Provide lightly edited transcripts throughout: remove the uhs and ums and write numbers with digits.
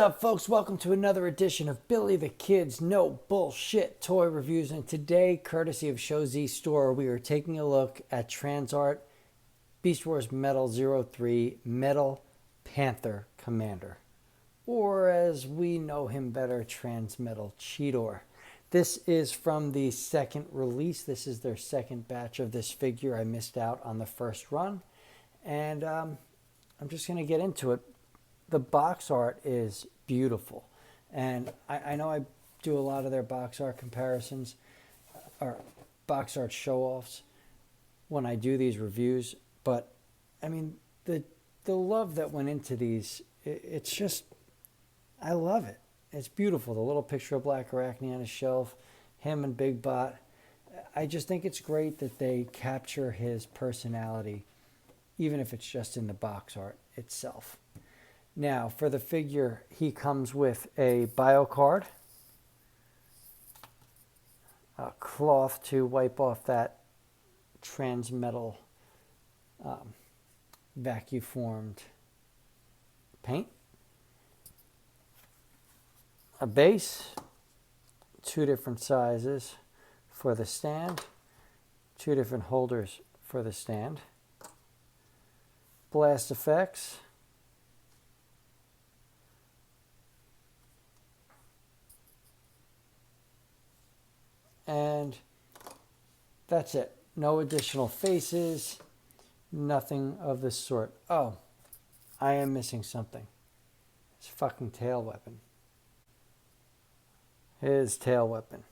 up, folks? Welcome to another edition of Billy the Kid's No Bullshit Toy Reviews. And today, courtesy of Show Z Store, we are taking a look at TransArt BWM-03 Metal Panther Commander, or as we know him better, Transmetal Cheetor. This is from the second release. This is their second batch of this figure. I missed out on the first run, and I'm just going to get into it. The box art is beautiful, and I know I do a lot of their box art comparisons or box art show-offs when I do these reviews, but I mean the love that went into these, it's just, I love it. It's beautiful. The little picture of Black Arachne on his shelf, him and Big Bot. I just think it's great that they capture his personality, even if it's just in the box art itself. Now, for the figure, he comes with a bio card, a cloth to wipe off that Transmetal vacuum formed paint, a base, two different sizes for the stand, two different holders for the stand, blast effects, and that's it. No additional faces, nothing of this sort. Oh, I am missing something. His fucking tail weapon. His tail weapon.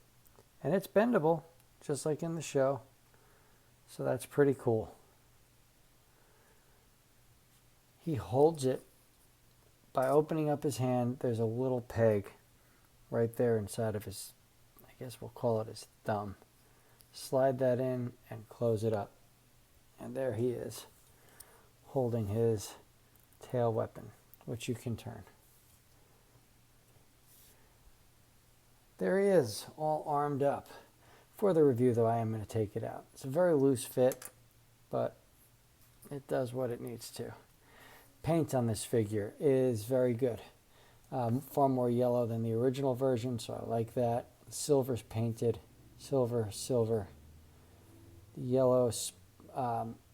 And it's bendable, just like in the show. So that's pretty cool. He holds it by opening up his hand. There's a little peg right there inside of his, I guess we'll call it his thumb. Slide that in and close it up. And there he is, holding his tail weapon, which you can turn. There he is, all armed up. For the review, though, I am going to take it out. It's a very loose fit, but it does what it needs to. Paint on this figure is very good. Far more yellow than the original version, so I like that. Silver's painted, silver. The yellow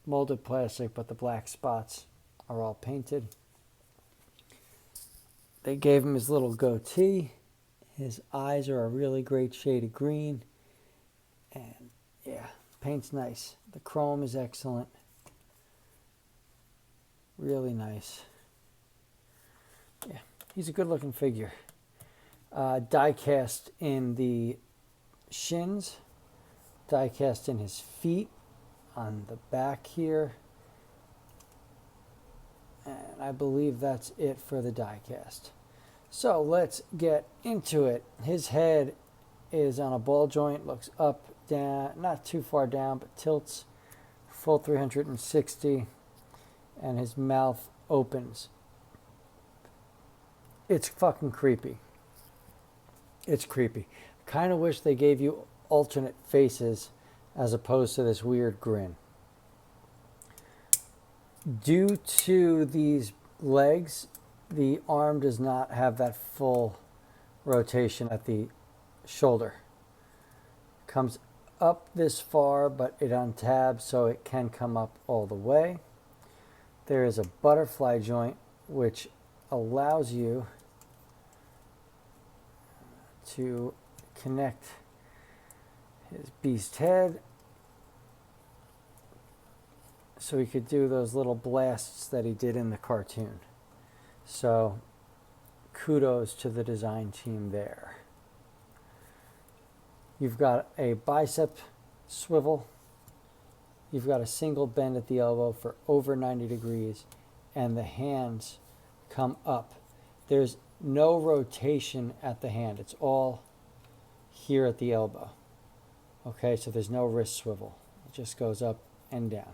molded plastic, but the black spots are all painted. They gave him his little goatee. His eyes are a really great shade of green. And yeah, paint's nice. The chrome is excellent. Really nice. Yeah, he's a good looking figure. Die cast in the shins, die cast in his feet, on the back here, and I believe that's it for the die cast. So let's get into it. His head is on a ball joint, looks up, down, not too far down, but tilts full 360, and his mouth opens. It's fucking creepy. It's creepy. Kind of wish they gave you alternate faces as opposed to this weird grin. Due to these legs, the arm does not have that full rotation at the shoulder. Comes up this far, but it untabs so it can come up all the way. There is a butterfly joint which allows you to connect his beast head so he could do those little blasts that he did in the cartoon. So kudos to the design team there. You've got a bicep swivel. You've got a single bend at the elbow for over 90 degrees, and the hands come up. There's no rotation at the hand. It's all here at the elbow. Okay, so there's no wrist swivel. It just goes up and down.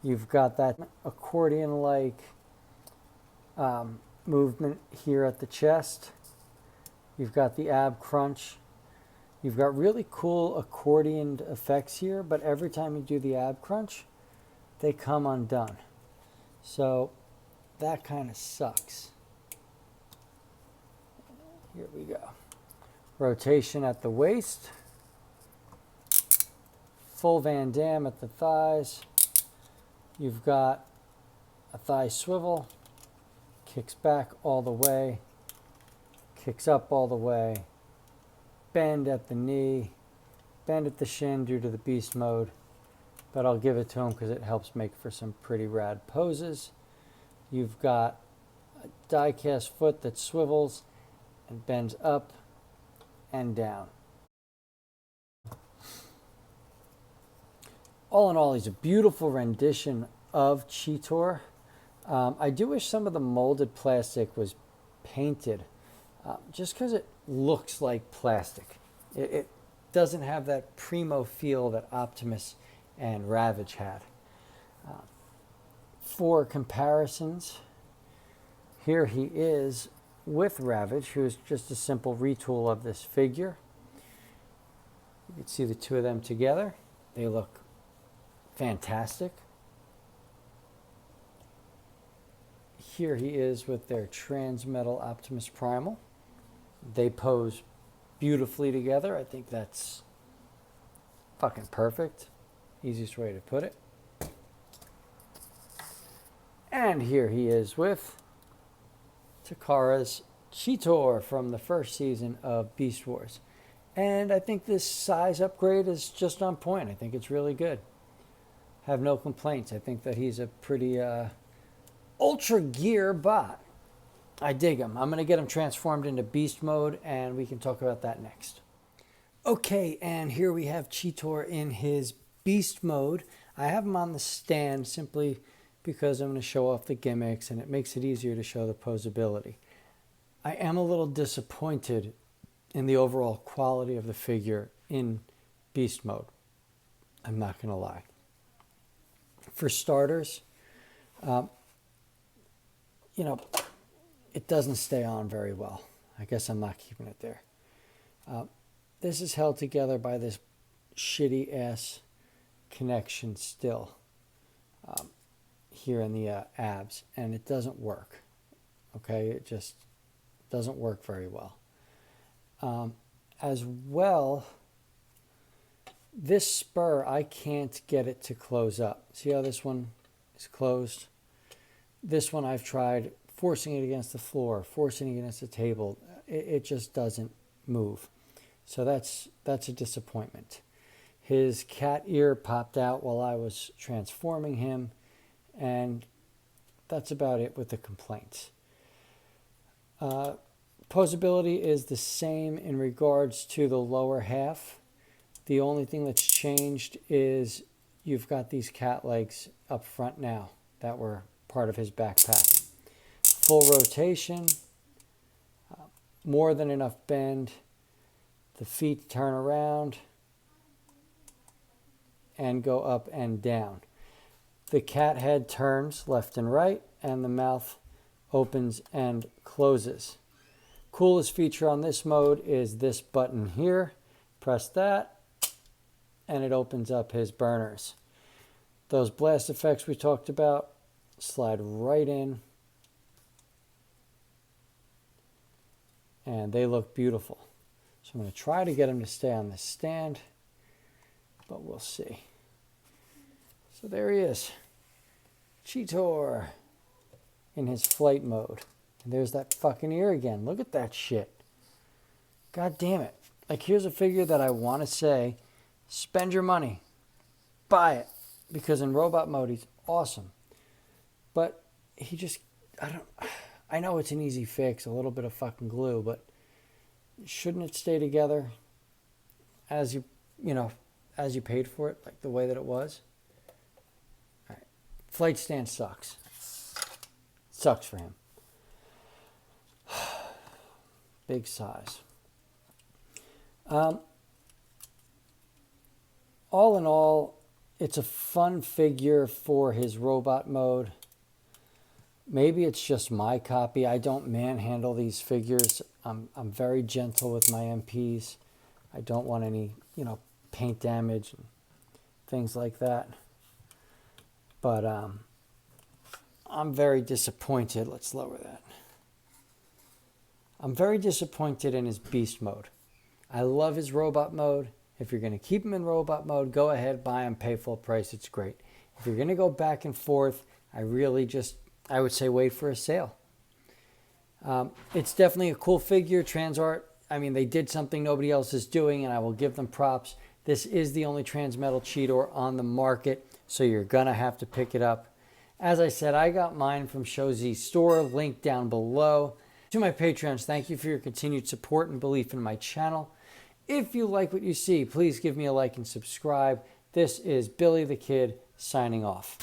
You've got that accordion-like movement here at the chest. You've got the ab crunch. You've got really cool accordioned effects here, but every time you do the ab crunch, they come undone. So that kind of sucks. Here we go. Rotation at the waist. Full Van Damme at the thighs. You've got a thigh swivel. Kicks back all the way. Kicks up all the way. Bend at the knee. Bend at the shin due to the beast mode. But I'll give it to him because it helps make for some pretty rad poses. You've got a die-cast foot that swivels and bends up and down. All in all, he's a beautiful rendition of Cheetor. I do wish some of the molded plastic was painted, just because it looks like plastic. It doesn't have that primo feel that Optimus and Ravage had. For comparisons, here he is with Ravage, who is just a simple retool of this figure. You can see the two of them together. They look fantastic. Here he is with their Transmetal Optimus Primal. They pose beautifully together. I think that's fucking perfect. Easiest way to put it. And here he is with Takara's Cheetor from the first season of Beast Wars. And I think this size upgrade is just on point. I think it's really good. Have no complaints. I think that he's a pretty ultra gear bot. I dig him. I'm going to get him transformed into beast mode, and we can talk about that next. Okay, and here we have Cheetor in his beast mode. I have him on the stand simply because I'm going to show off the gimmicks, and it makes it easier to show the posability. I am a little disappointed in the overall quality of the figure in beast mode. I'm not going to lie. For starters, it doesn't stay on very well. I guess I'm not keeping it there. This is held together by this shitty ass connection still here in the abs, and it doesn't work. Okay, it just doesn't work very well. As well, this spur, I can't get it to close up. See how this one is closed? This one I've tried forcing it against the floor, forcing it against the table. It just doesn't move. So that's a disappointment. His cat ear popped out while I was transforming him, and that's about it with the complaints. Posability is the same in regards to the lower half. The only thing that's changed is you've got these cat legs up front now that were part of his backpack. Full rotation, more than enough bend. The feet turn around and go up and down. The cat head turns left and right, and the mouth opens and closes. Coolest feature on this mode is this button here. Press that, and it opens up his burners. Those blast effects we talked about slide right in, and they look beautiful. So I'm going to try to get him to stay on this stand, but we'll see. So there he is, Cheetor in his flight mode. And there's that fucking ear again. Look at that shit. God damn it. Like, here's a figure that I want to say, spend your money. Buy it. Because in robot mode, he's awesome. But he just, I know it's an easy fix, a little bit of fucking glue, but shouldn't it stay together as you paid for it, like the way that it was? All right. Flight stand sucks. Sucks for him. Big size. All in all, it's a fun figure for his robot mode. Maybe it's just my copy. I don't manhandle these figures. I'm very gentle with my MPs. I don't want any, paint damage and things like that. But I'm very disappointed. Let's lower that. I'm very disappointed in his beast mode. I love his robot mode. If you're going to keep him in robot mode, go ahead, buy him, pay full price. It's great. If you're going to go back and forth, I would say wait for a sale. It's definitely a cool figure. TransArt, I mean, they did something nobody else is doing, and I will give them props. This is the only Transmetal Cheetor on the market, so you're going to have to pick it up. As I said, I got mine from ShowZ's store, link down below. To my Patreons, thank you for your continued support and belief in my channel. If you like what you see, please give me a like and subscribe. This is Billy the Kid signing off.